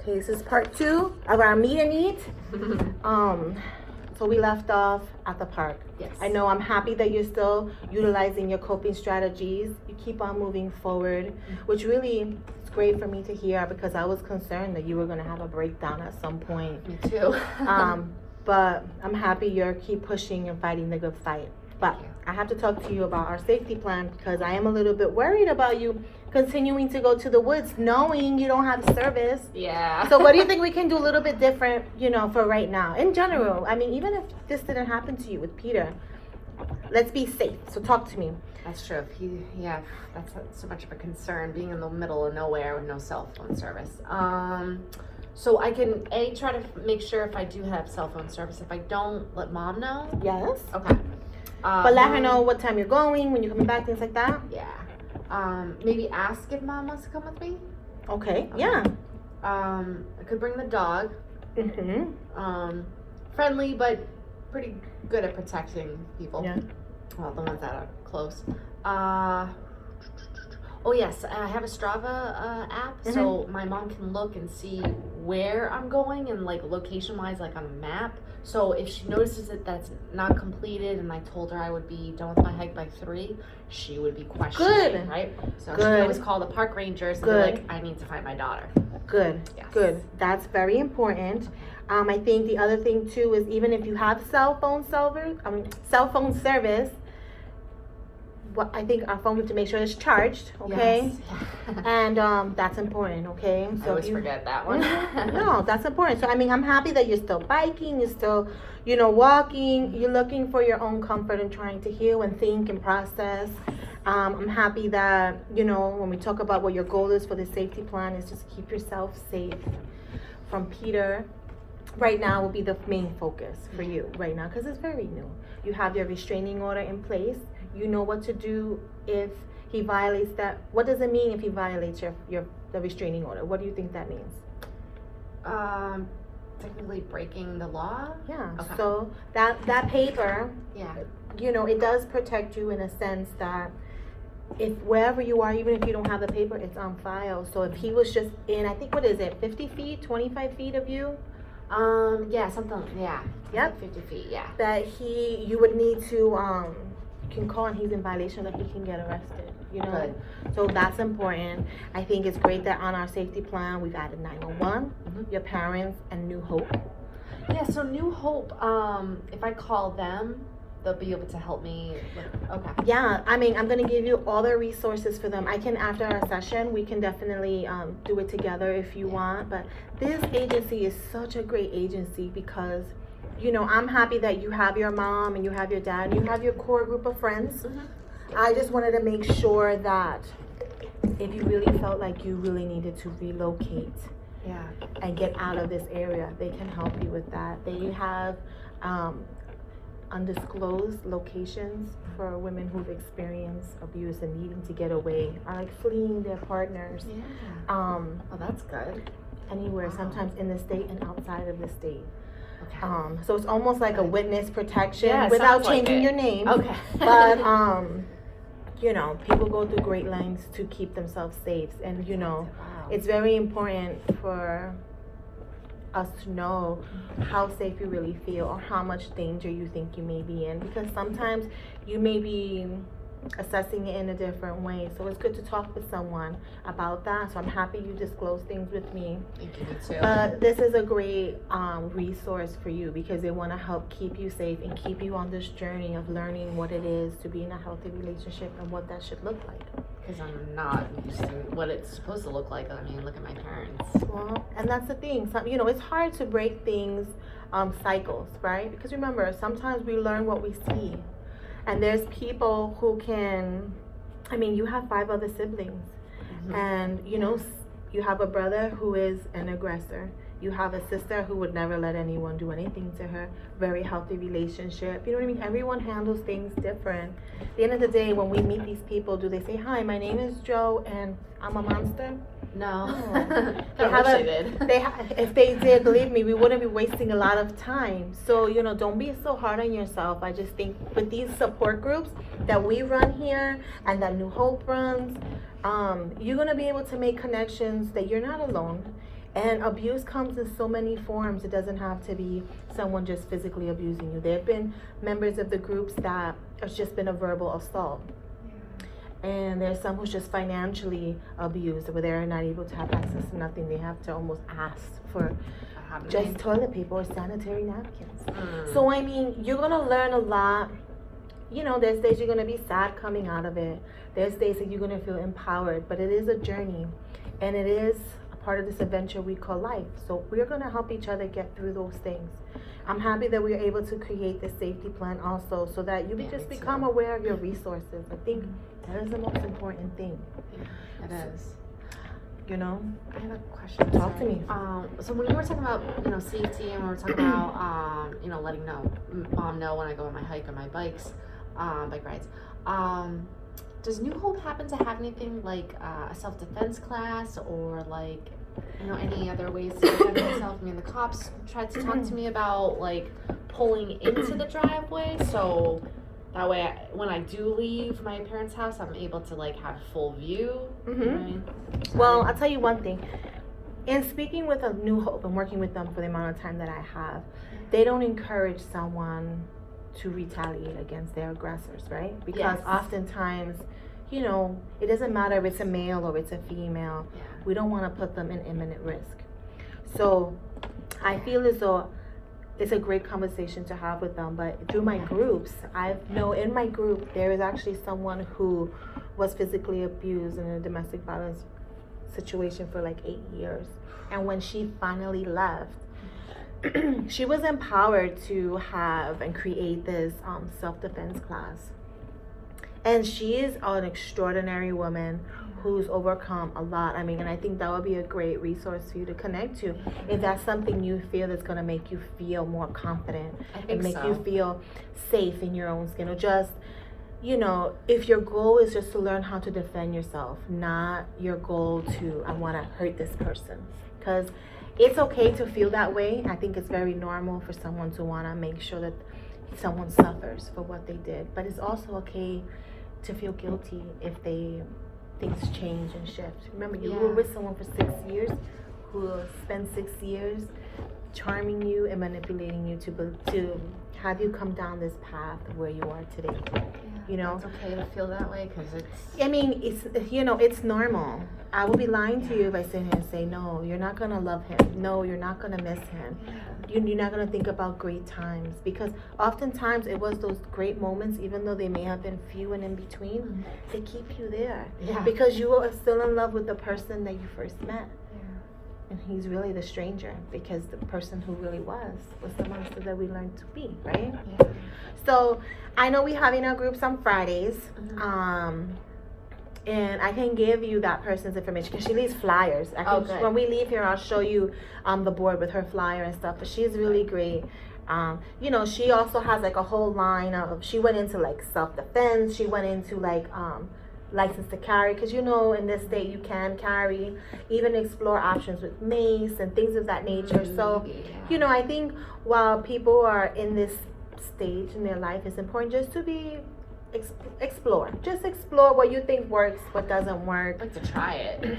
Okay, this is part 2 of our meet and eat. So we left off at the park. Yes. I know I'm happy that you're still utilizing your coping strategies. You keep on moving forward, which really is great for me to hear because I was concerned that you were going to have a breakdown at some point. Me too. But I'm happy you're keep pushing and fighting the good fight. But I have to talk to you about our safety plan because I am a little bit worried about you continuing to go to the woods knowing you don't have service. Yeah. So what do you think we can do a little bit different, for right now? In general, I mean, even if this didn't happen to you with Peter, let's be safe. So talk to me. That's true. That's not so much of a concern, being in the middle of nowhere with no cell phone service. So I can, try to make sure if I do have cell phone service. If I don't, let mom know. Yes. Okay. But let her know what time you're going, when you're coming back, things like that. Yeah. Maybe ask if mom wants to come with me. Okay. Yeah. I could bring the dog. Mm-hmm. Friendly, but pretty good at protecting people. Yeah. Well, the ones that are close. Oh yes, I have a Strava app, so my mom can look and see where I'm going and like location-wise, like on a map. So if she notices that that's not completed, and I told her I would be done with my hike by 3, she would be questioning, right? So she can always call the park rangers and be like, I need to find my daughter. Good. Yes. Good. That's very important. I think the other thing too is even if you have cell phone service, I think our phone we have to make sure it's charged, okay? Yes. And that's important, okay? So I always forget that one. No, that's important. So I mean, I'm happy that you're still biking, you're still, walking. You're looking for your own comfort and trying to heal and think and process. I'm happy that when we talk about what your goal is for the safety plan is just keep yourself safe from Peter. Right now will be the main focus for you right now because it's very new. You have your restraining order in place. You know what to do if he violates that. What does it mean if he violates the restraining order? What do you think that means? Technically breaking the law. Yeah. Okay. So that paper, yeah, it does protect you in a sense that if wherever you are, even if you don't have the paper, it's on file. So if he was just in, I think, what is it, 50 feet, 25 feet of you? Yeah, something, yeah. Yep. 50 feet, yeah. That you would need to, you can call and he's in violation that he can get arrested, Good. So that's important. I think it's great that on our safety plan, we've added 911, your parents, and New Hope. Yeah, so New Hope, if I call them, they'll be able to help me. Okay. Yeah, I mean, I'm going to give you all the resources for them. I can, after our session, we can definitely do it together if you want. But this agency is such a great agency because, I'm happy that you have your mom and you have your dad and you have your core group of friends. I just wanted to make sure that if you really felt like you really needed to relocate and get out of this area, they can help you with that. They have undisclosed locations for women who've experienced abuse and needing to get away or like fleeing their partners. Oh, that's good. Anywhere, sometimes in the state and outside of the state. Okay. So it's almost like a witness protection Yeah, without sounds like changing it. your name. Okay. But people go through great lengths to keep themselves safe, and Wow. it's very important for us to know how safe you really feel or how much danger you think you may be in, because sometimes you may be assessing it in a different way. So it's good to talk with someone about that. So I'm happy you disclose things with me. Thank you, me too. But this is a great resource for you because they want to help keep you safe and keep you on this journey of learning what it is to be in a healthy relationship and what that should look like. Because I'm not used to what it's supposed to look like. I mean, look at my parents. Well, and that's the thing. It's hard to break things, cycles, right? Because remember, sometimes we learn what we see. And there's people who can, you have 5 other siblings. And, you have a brother who is an aggressor. You have a sister who would never let anyone do anything to her. Very healthy relationship. You know what I mean? Everyone handles things different. At the end of the day, when we meet these people, do they say, hi, my name is Joe and I'm a monster? No. If they did, believe me, we wouldn't be wasting a lot of time. So, don't be so hard on yourself. I just think with these support groups that we run here and that New Hope runs, you're going to be able to make connections that you're not alone. And abuse comes in so many forms. It doesn't have to be someone just physically abusing you. There have been members of the groups that it's just been a verbal assault. And there's some who's just financially abused, where they're not able to have access to nothing. They have to almost ask for just toilet paper or sanitary napkins. So I mean, you're gonna learn a lot. You know, there's days you're gonna be sad coming out of it. There's days that you're gonna feel empowered, but it is a journey, and it is a part of this adventure we call life. So we're gonna help each other get through those things. I'm happy that we're able to create this safety plan also, so that you just become aware of your resources. I think that is the most important thing. It is. You know? I have a question. Talk to me. So when we were talking about, safety, and we were talking about, letting mom know when I go on my hike or my bike rides, does New Hope happen to have anything like a self-defense class, or like, any other ways to defend myself? I mean, the cops tried to talk to me about like pulling into the driveway, so that way when I do leave my parents' house, I'm able to like have full view. Right? Well, I'll tell you one thing. In speaking with a New Hope and working with them for the amount of time that I have, they don't encourage someone to retaliate against their aggressors, right? Because oftentimes, it doesn't matter if it's a male or it's a female. We don't want to put them in imminent risk. So I feel as though it's a great conversation to have with them. But through my groups, in my group, there is actually someone who was physically abused in a domestic violence situation for like 8 years. And when she finally left, she was empowered to have and create this self-defense class. And she is an extraordinary woman who's overcome a lot. I mean, and I think that would be a great resource for you to connect to if that's something you feel that's going to make you feel more confident and make you feel safe in your own skin. Or just, if your goal is just to learn how to defend yourself, not your goal to, I want to hurt this person. Because it's okay to feel that way. I think it's very normal for someone to want to make sure that someone suffers for what they did. But it's also okay to feel guilty if things change and shift. Remember, you were with someone for 6 years who spent 6 years charming you and manipulating you to have you come down this path where you are today. It's okay to feel that way, because it's... I mean, it's normal. I would be lying to you if I sit here and say, no, you're not going to love him. No, you're not going to miss him. You're not going to think about great times. Because oftentimes it was those great moments, even though they may have been few and in between, they keep you there. Because you are still in love with the person that you first met. And he's really the stranger, because the person who really was the monster that we learned to be, right? So I know we have in our groups on Fridays, and I can give you that person's information because she leaves flyers. When we leave here, I'll show you the board with her flyer and stuff. But she's really great. She also has like a whole line of. She went into like self-defense. She went into like license to carry, because in this state you can carry, even explore options with mace and things of that nature. So I think while people are in this stage in their life, it's important just to be explore what you think works, what doesn't work, like to try it,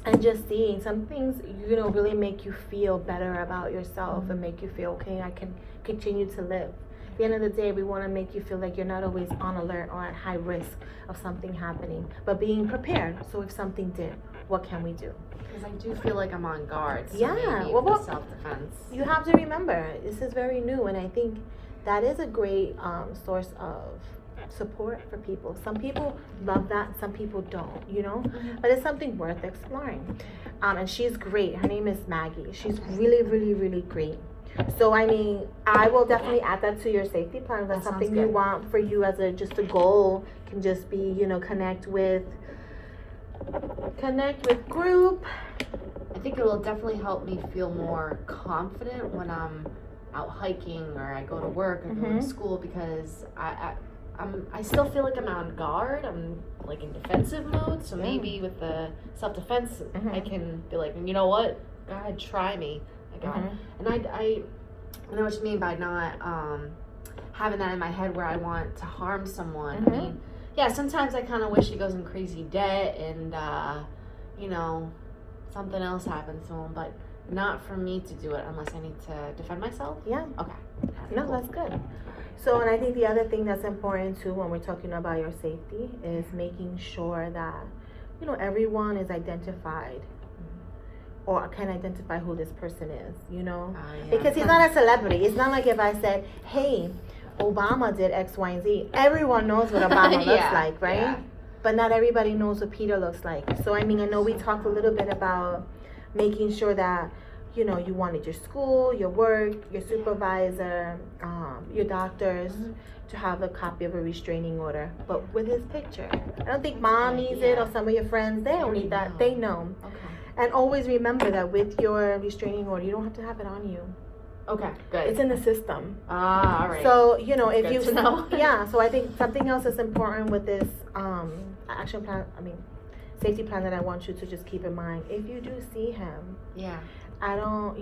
and just seeing some things really make you feel better about yourself and make you feel okay, I can continue to live. At the end of the day, we want to make you feel like you're not always on alert or at high risk of something happening, but being prepared. So if something did, what can we do? Because I do feel like I'm on guard. So well, self-defense. You have to remember, this is very new, and I think that is a great source of support for people. Some people love that, some people don't, but it's something worth exploring. And she's great. Her name is Maggie. She's really, really, really great. So I mean, I will definitely add that to your safety plan. If that's something you want for you as just a goal, can just be, connect with group. I think it will definitely help me feel more confident when I'm out hiking or I go to work or go to school, because I still feel like I'm on guard. I'm like in defensive mode. So maybe with the self-defense, I can be like, you know what? Go ahead, try me. I got it. And I know what you mean by not having that in my head where I want to harm someone. I mean, sometimes I kind of wish he goes in crazy debt and, something else happens to him. But not for me to do it unless I need to defend myself? Yeah. Okay. No, Cool. that's good. So, and I think the other thing that's important too when we're talking about your safety is making sure that, everyone is identified or can identify who this person is, Yeah. Because he's not a celebrity. It's not like if I said, hey, Obama did X, Y, and Z. Everyone knows what Obama looks Yeah, like, right? yeah. But not everybody knows what Peter looks like. So, I know we talked a little bit about making sure that, you wanted your school, your work, your supervisor, your doctors to have a copy of a restraining order. But with his picture, I don't think mom needs it or some of your friends. They don't need that. They know. Okay. And always remember that with your restraining order, you don't have to have it on you. Okay, good. It's in the system. Ah, all right. So, if Good you to know. yeah, so I think something else that's important with this action plan, safety plan that I want you to just keep in mind. If you do see him, Yeah. I don't,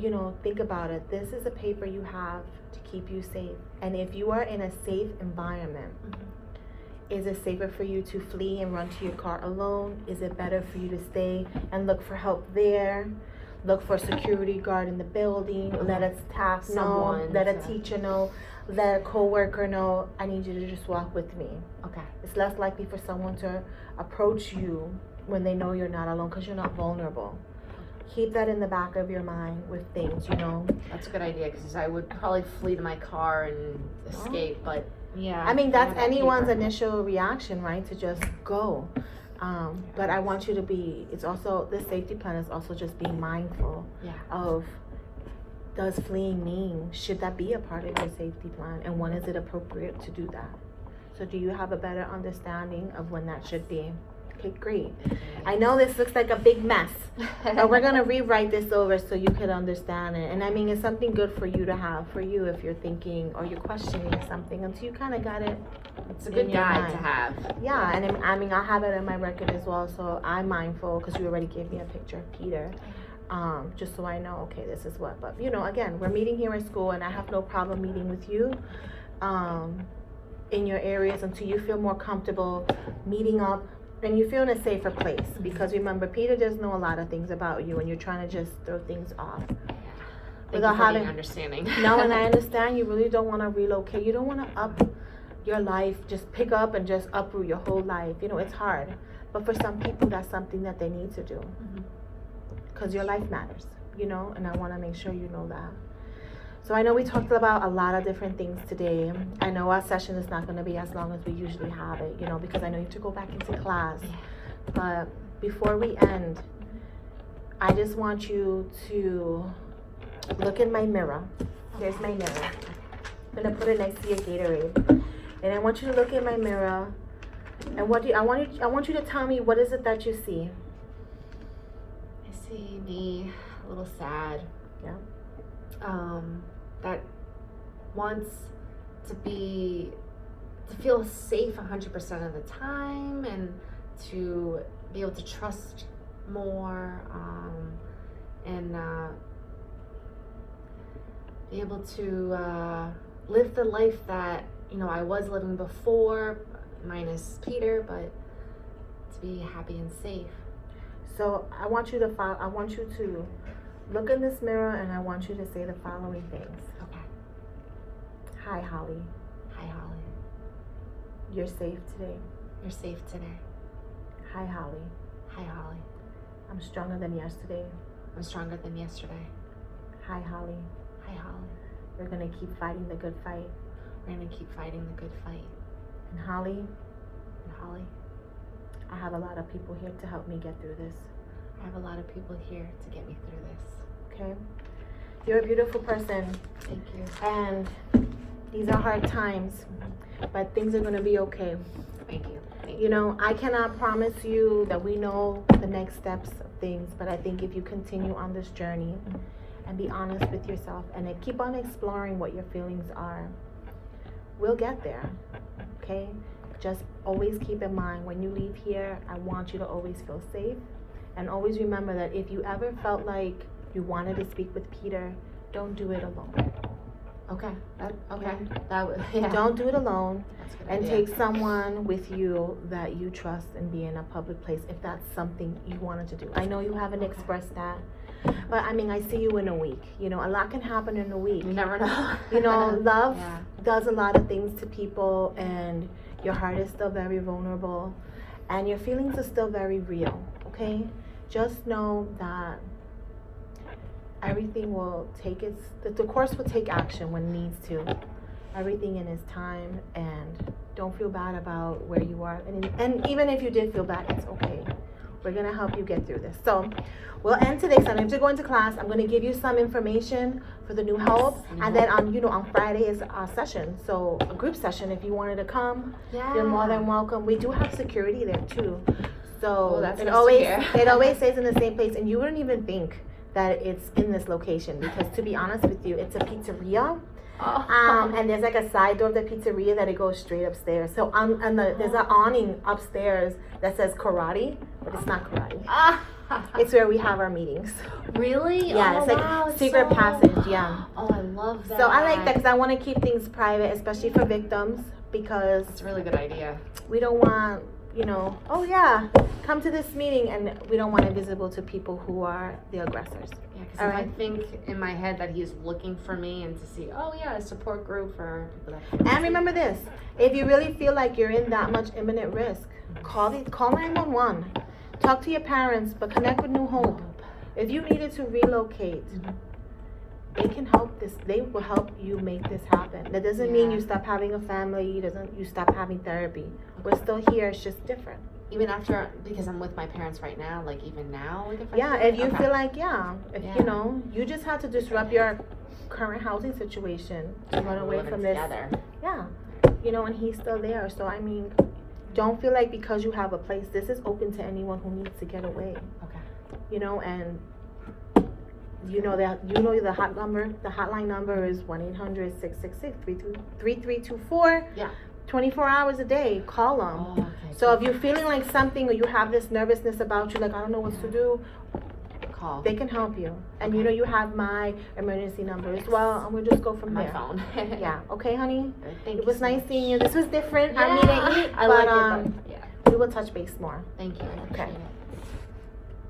think about it. This is a paper you have to keep you safe. And if you are in a safe environment, is it safer for you to flee and run to your car alone? Is it better for you to stay and look for help there? Look for a security guard in the building. Let a staff know. Let a teacher know. Let a coworker know. I need you to just walk with me. Okay. It's less likely for someone to approach you when they know you're not alone because you're not vulnerable. Keep that in the back of your mind with things, That's a good idea because I would probably flee to my car and escape, but yeah. That's anyone's initial reaction, right? To just go. But I want you to this safety plan is also just being mindful of, does fleeing mean, should that be a part of your safety plan? And when is it appropriate to do that? So do you have a better understanding of when that should be? Okay, great. I know this looks like a big mess, but we're going to rewrite this over so you could understand it. And it's something good for you to have, for you if you're thinking or you're questioning something until you kind of got it. It's a good guide to have. Yeah, and I have it in my record as well, so I'm mindful because you already gave me a picture of Peter. Just so I know, okay, this is what. But, again, we're meeting here at school, and I have no problem meeting with you in your areas until you feel more comfortable meeting up and you feel in a safer place. Because remember, Peter does know a lot of things about you, and you're trying to just throw things off. Thank you for being understanding. No, and I understand you really don't want to relocate. You don't want to up your life, just pick up and just uproot your whole life. It's hard. But for some people, that's something that they need to do. Because your life matters, and I want to make sure you know that. So I know we talked about a lot of different things today. I know our session is not going to be as long as we usually have it, because I know you have to go back into class. But before we end, I just want you to look in my mirror. Here's my mirror. I'm going to put it next to your Gatorade. And I want you to look in my mirror. And I want you to tell me, what is it that you see? I see me a little sad. Yeah. That wants to feel safe 100% of the time and to be able to trust more, and be able to live the life that I was living before, minus Peter, but to be happy and safe. So I want you to look in this mirror, and I want you to say the following things. Okay. Hi, Holly. Hi, Holly. You're safe today. You're safe today. Hi, Holly. Hi, Holly. I'm stronger than yesterday. I'm stronger than yesterday. Hi, Holly. Hi, Holly. We're going to keep fighting the good fight. We're going to keep fighting the good fight. And Holly, I have a lot of people here to help me get through this. I have a lot of people here to get me through this. Okay? You're a beautiful person. Thank you. And these are hard times, but things are going to be okay. Thank you. I cannot promise you that we know the next steps of things, but I think if you continue on this journey and be honest with yourself and then keep on exploring what your feelings are, we'll get there. Okay? Just always keep in mind, when you leave here, I want you to always feel safe. And always remember that if you ever felt like you wanted to speak with Peter, don't do it alone. Okay. Okay. Yeah. Don't do it alone. That's a good And idea. take someone with you that you trust and be in a public place if that's something you wanted to do. I know you haven't expressed that, But I mean, I see you in a week. You know, a lot can happen in a week. You never know. You know, love Yeah. does a lot of things to people, and your heart is still very vulnerable, and your feelings are still very real, okay? Just know that everything will take the course will take action when it needs to. Everything in its time, and don't feel bad about where you are. And even if you did feel bad, it's okay. We're gonna help you get through this. So we'll end today. So I'm to go into class. I'm gonna give you some information for the New Hope, and then on Friday is our session. So a group session. If you wanted to come, you're more than welcome. We do have security there too. So that's it nice always to hear. it always stays in the same place, and you wouldn't even think that it's in this location, because to be honest with you, it's a pizzeria. And there's like a side door of the pizzeria that it goes straight upstairs. So there's an awning upstairs that says karate, but it's not karate. It's where we have our meetings. Really? Yeah, it's like wow, it's secret so... passage. Yeah. Oh, I love that. So I like that because I want to keep things private, especially for victims, because It's a really good idea. we don't want, oh yeah, come to this meeting, and we don't want it visible to people who are the aggressors. Yeah, because All if right. I think in my head that he's looking for me and to see, oh yeah, a support group for people that. And remember this: if you really feel like you're in that much imminent risk, call 911. Talk to your parents, but connect with New Hope. If you needed to relocate, they can help this. They will help you make this happen. That doesn't mean you stop having a family. You stop having therapy. We're still here. It's just different. Even after, because I'm with my parents right now, like even now, like if I Yeah, feel- if you okay. feel like you just have to disrupt your current housing situation to run We're away living from this. together. Yeah, and he's still there. So I mean, don't feel like because you have a place, this is open to anyone who needs to get away. Okay. And the hotline number is 1-800-666-3324. Yeah. 24 hours a day. Call them. Oh, okay. So if you're feeling like something, or you have this nervousness about you, like I don't know what to do, Call. they can help you. And Okay. you have my emergency number as well, and we'll just go from my there. phone. Yeah. Okay, honey. Thank It you was so nice much. seeing you. This was different. Yeah. I mean, I but like it, but yeah. we will touch base more. Thank you. I appreciate it.